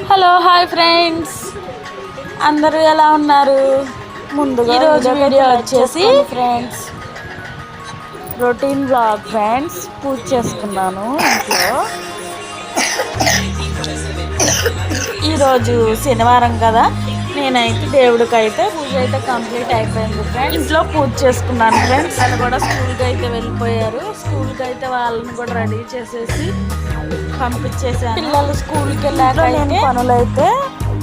Hello hi friends, అందరూ ఎలా ఉన్నారు? ముందుగా ఈరోజు వీడియోకైతే వీడియో లైక్ వచ్చేసి చేసుకోండి ఫ్రెండ్స్. Routine blog friends. పూజ చేసుకున్నాను ఇంట్లో. ఈరోజు శనివారం కదా, నేనైతే దేవుడికి అయితే పూజ అయితే కంప్లీట్ అయిపోయింది ఫ్రెండ్స్. ఇంట్లో పూజ చేసుకున్నాను ఫ్రెండ్స్. వాళ్ళు కూడా స్కూల్కి అయితే వెళ్ళిపోయారు. స్కూల్కి అయితే వాళ్ళని కూడా రెడీ చేసేసి పంపించేసాను. పిల్లలు స్కూల్కి వెళ్ళాక నేను పనులైతే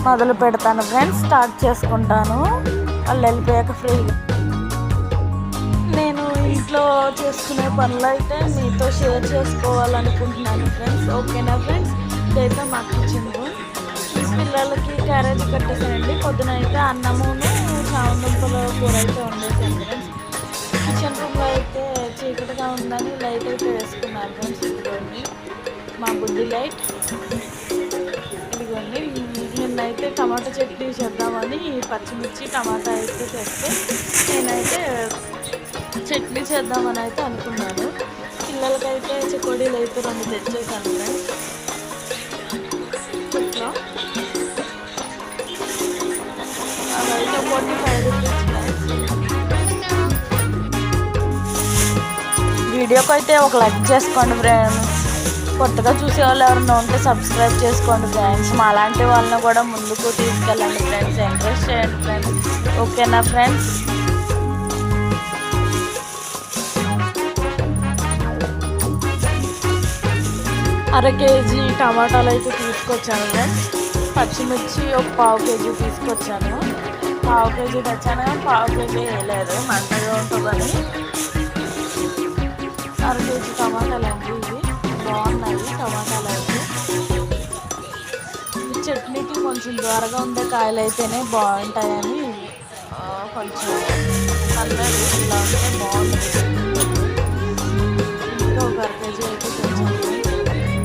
మొదలు పెడతాను ఫ్రెండ్స్. స్టార్ట్ చేసుకుంటాను వాళ్ళు వెళ్ళిపోయాక ఫ్రీగా. నేను ఇంట్లో చేసుకునే పనులు అయితే మీతో షేర్ చేసుకోవాలనుకుంటున్నాను ఫ్రెండ్స్. ఓకేనా ఫ్రెండ్స్? ఇదైతే మా కిచెన్ రూమ్. పిల్లలకి క్యారేజ్ కట్టేసానండి. పొద్దున అయితే అన్నమును చామదుంపల కూర అయితే వండేసాను ఫ్రెండ్స్. కిచెన్ రూమ్లో అయితే చీకటిగా ఉందని లైట్ అయితే వేసుకున్నాను ఫ్రెండ్స్. ఇదిగోండి మా బుడ్డి లైట్. ఇదిగోండి నిన్నైతే టమాటా చట్నీ చేద్దామని పచ్చిమిర్చి టమాటా అయితే తెస్తే నేనైతే చట్నీ చేద్దామని అయితే అనుకున్నాను. పిల్లలకైతే చెకోడీలు అయితే 2 తెచ్చేసాను ఫ్రెండ్స్. ఇట్లా అవైతే 45 రూపీస్ ఫ్రెండ్స్. వీడియోకి అయితే ఒక లైక్ చేసుకోండి ఫ్రెండ్స్. కొత్తగా చూసే వాళ్ళు ఎవరైనా ఉంటే సబ్స్క్రైబ్ చేసుకోండి ఫ్రెండ్స్. మా లాంటి వాళ్ళని కూడా ముందుకు తీసుకెళ్ళండి ఫ్రెండ్స్. ఎంకరేజ్ చేయండి ఫ్రెండ్స్. ఓకేనా ఫ్రెండ్స్? అర కేజీ టమాటాలు అయితే తీసుకొచ్చాను ఫ్రెండ్స్. పచ్చిమిర్చి ఒక 1/2 కేజీ తీసుకొచ్చాను. 1/2 కేజీ తెచ్చాను కానీ 1/2 కేజీ వేయలేదు, మంటగా ఉంటుందని. అర కేజీ టమాటాలు అండి. ఇవి బాగున్నాయి టమాటాలు అయితే. ఈ చట్నీకి కొంచెం దూరగా ఉండే కాయలు అయితేనే బాగుంటాయని కొంచెం పర్లేదు ఇలా ఉంటే బాగుంటుంది. ఇంకా ఒక అర కేజీ అయితే తెచ్చాను.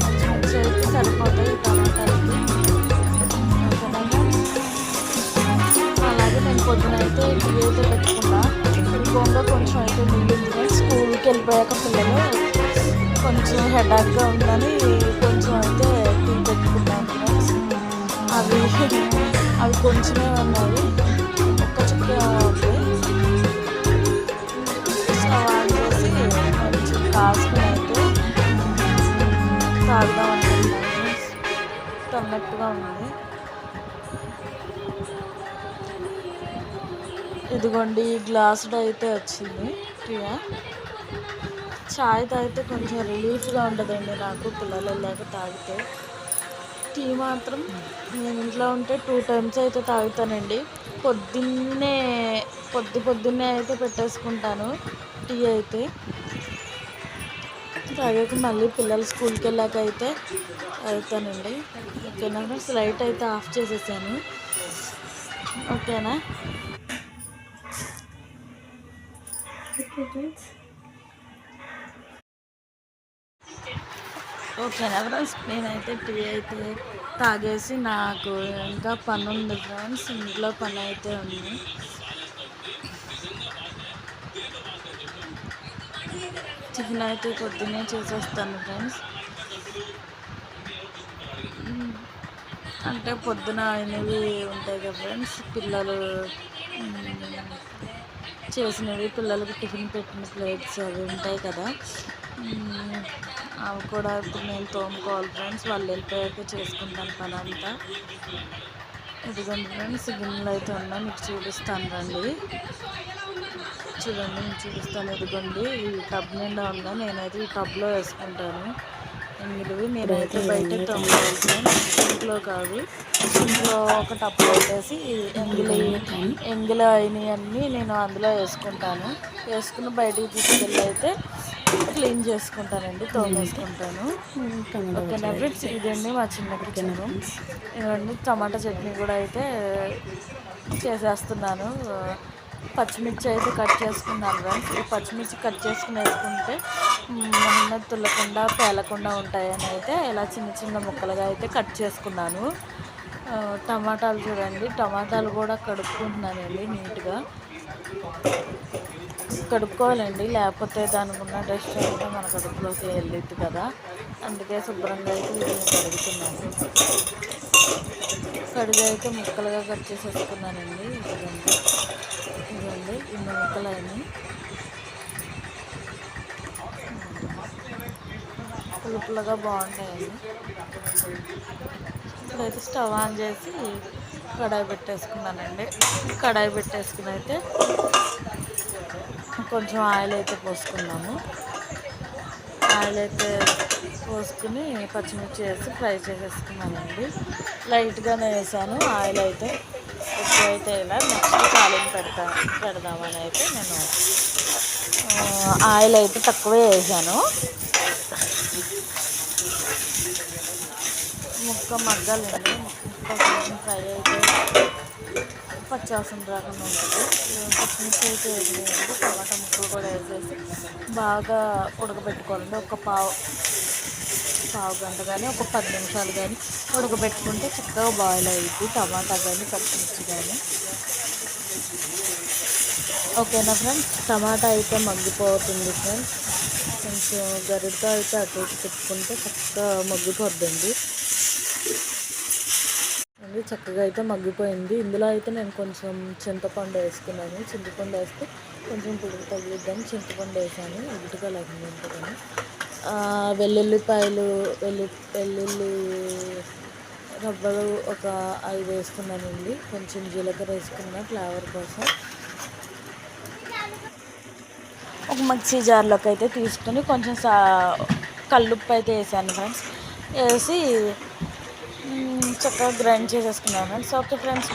పచ్చిమిర్చి అయితే సరిపోతాయి టమాటాలకి. అలాగే నేను పొద్దున అయితే టీ అయితే పెట్టుకున్నా. ఇదిగోగా కొంచెం అయితే మిగిలింది. స్కూల్కి వెళ్ళిపోయాక పిల్లలు కొంచెం హెడాక్గా ఉందని కొంచెం అయితే టీ పెట్టుకున్నాను ఫ్రెండ్స్. అవి కొంచెమే ఉన్నాయి, ఒక్క చుక్క ఉంది. స్టవ్ ఆన్ చేసి కొంచెం కాసుకుని అయితే తాగుదాం అనుకుంటున్నాను. తన్నట్టుగా ఉంది. ఇదిగోండి ఈ గ్లాసులో అయితే వచ్చింది టీయా. చాయ్ తాగితే కొంచెం రిలీఫ్గా ఉంటుందండి నాకు, పిల్లలు వెళ్ళాక తాగితే. టీ మాత్రం నేను ఇంట్లో ఉంటే 2 టైమ్స్ అయితే తాగుతానండి. పొద్దున్నే అయితే పెట్టేసుకుంటాను టీ అయితే. తాగాక మళ్ళీ పిల్లలు స్కూల్కి వెళ్ళాక అయితే తాగుతానండి. ఓకేనా ఫ్రెండ్స్? లైట్ అయితే ఆఫ్ చేసేసాను. ఓకేనా? ఓకేనా ఫ్రెండ్స్? నేనైతే టీ అయితే తాగేసి నాకు ఇంకా పని ఉంది ఫ్రెండ్స్. ఇంట్లో పని అయితే ఉంది. టిఫిన్ అయితే పొద్దున్నే చేసేస్తాను ఫ్రెండ్స్. అంటే పొద్దున అయినవి ఉంటాయి కదా ఫ్రెండ్స్, పిల్లలు చేసినవి, పిల్లలకి టిఫిన్ పెట్టిన ప్లేట్స్ అవి ఉంటాయి కదా, అవి కూడా ఇప్పుడు నేను తోముకోవాలి ఫ్రెండ్స్. వాళ్ళు వెళ్ళిపోయాక చేసుకుంటాను పని అంతా. ఇదిగోండి ఫ్రెండ్స్ గిన్నెలు అయితే ఉన్నాయి, మీకు చూపిస్తాను రండి. చూడండి నేను చూపిస్తాను. ఇదిగోండి ఈ టబ్ నిండా ఉందా, నేనైతే ఈ టబ్లో వేసుకుంటాను ఎంగిలివి. నేనైతే బయట తోముకోవాలి ఫ్రెండ్స్, ఇంట్లో కాదు. ఇంట్లో ఒక టబ్ పెట్టేసి ఎంగిలి అయినవన్నీ నేను అందులో వేసుకుంటాను. వేసుకుని బయటికి తీసుకెళ్ళి అయితే క్లీన్ చేసుకుంటానండి, తోమేసుకుంటాను. ఓకేనా ఫ్రెండ్స్? ఇదండి మా చిన్న కిచెన్ రూమ్. ఇవన్నీ టమాటా చట్నీ కూడా అయితే చేసేస్తున్నాను. పచ్చిమిర్చి అయితే కట్ చేసుకున్నాను ఫ్రెండ్స్. ఈ పచ్చిమిర్చి కట్ చేసుకుని వేసుకుంటే మొహం తుల్లకుండా పేలకుండా ఉంటాయని అయితే ఇలా చిన్న చిన్న ముక్కలుగా అయితే కట్ చేసుకున్నాను. టమాటాలు చూడండి, టమాటాలు కూడా కడుక్కుంటున్నానండి నీట్గా. కడుక్కోవాలండి, లేకపోతే దానికి ఉన్న డస్ట్ అంతా మన కడుపులోకి వెళ్ళిద్ది కదా, అందుకే శుభ్రంగా అయితే వీటిని కడుగుతున్నాను. కడిగి అయితే ముక్కలుగా కట్ చేసేసుకున్నానండి. ఇదిగోండి ఇన్ని ముక్కలు అయినాయి. పులుపులుగా బాగుంటాయండి. ఇప్పుడైతే స్టవ్ ఆన్ చేసి కడాయి పెట్టేసుకున్నానండి. కడాయి పెట్టేసుకుని అయితే కొంచెం ఆయిల్ అయితే పోసుకున్నాము. ఆయిల్ అయితే పోసుకుని పచ్చిమిర్చి వేసి ఫ్రై చేసేసుకున్నానండి. లైట్గానే వేసాను ఆయిల్ అయితే, ఎక్కువైతే ఇలా నెక్స్ట్ తాలింపు పెడదామని అయితే నేను ఆయిల్ అయితే తక్కువే వేసాను. ముక్క మగ్గాలండి. ముక్క కొంచెం ఫ్రై అయితే పచ్చివాసన రాకుండా ఉంటుంది. పచ్చిమిర్చి అయితే వేసేయండి. టమాటా ముక్కలు కూడా వేసేసి బాగా ఉడకబెట్టుకోవాలండి. ఒక పావు గంట కానీ ఒక 10 నిమిషాలు కానీ ఉడకబెట్టుకుంటే చక్కగా బాయిల్ అయ్యింది టమాటా కానీ పచ్చిమిర్చి కానీ. ఓకేనా ఫ్రెండ్స్, టమాటా అయితే మగ్గిపోతుంది ఫ్రెండ్స్. కొంచెం గరిటతో అయితే అటు ఇటు తిప్పుకుంటే చక్కగా మగ్గిపోద్దండి. చక్కగా అయితే మగ్గిపోయింది. ఇందులో అయితే నేను కొంచెం చింతపండు వేసుకున్నాను. చింతపండు వేస్తే కొంచెం పులుపు తగిలిద్దని చింతపండు వేసాను. ఉడిటిగా లేకుండా ఉంటుందని. వెల్లుల్లిపాయలు వెల్లుల్లి రబ్బలు ఒక 5 వేసుకున్నానండి. కొంచెం జీలకర్ర వేసుకున్నా ఫ్లేవర్ కోసం. ఒక మిక్సీ జార్లోకి అయితే తీసుకుని కొంచెం కల్లుప్పు అయితే వేసాను ఫ్రెండ్స్. వేసి చక్కగా గ్రైండ్ చేసేసుకున్నాను ఫ్రెండ్స్. ఓకే ఫ్రెండ్స్,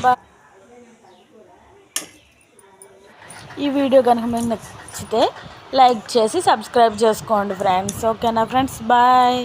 ఈ వీడియో కనుక మీకు నచ్చితే లైక్ చేసి సబ్స్క్రైబ్ చేసుకోండి ఫ్రెండ్స్. ఓకేనా ఫ్రెండ్స్, బాయ్.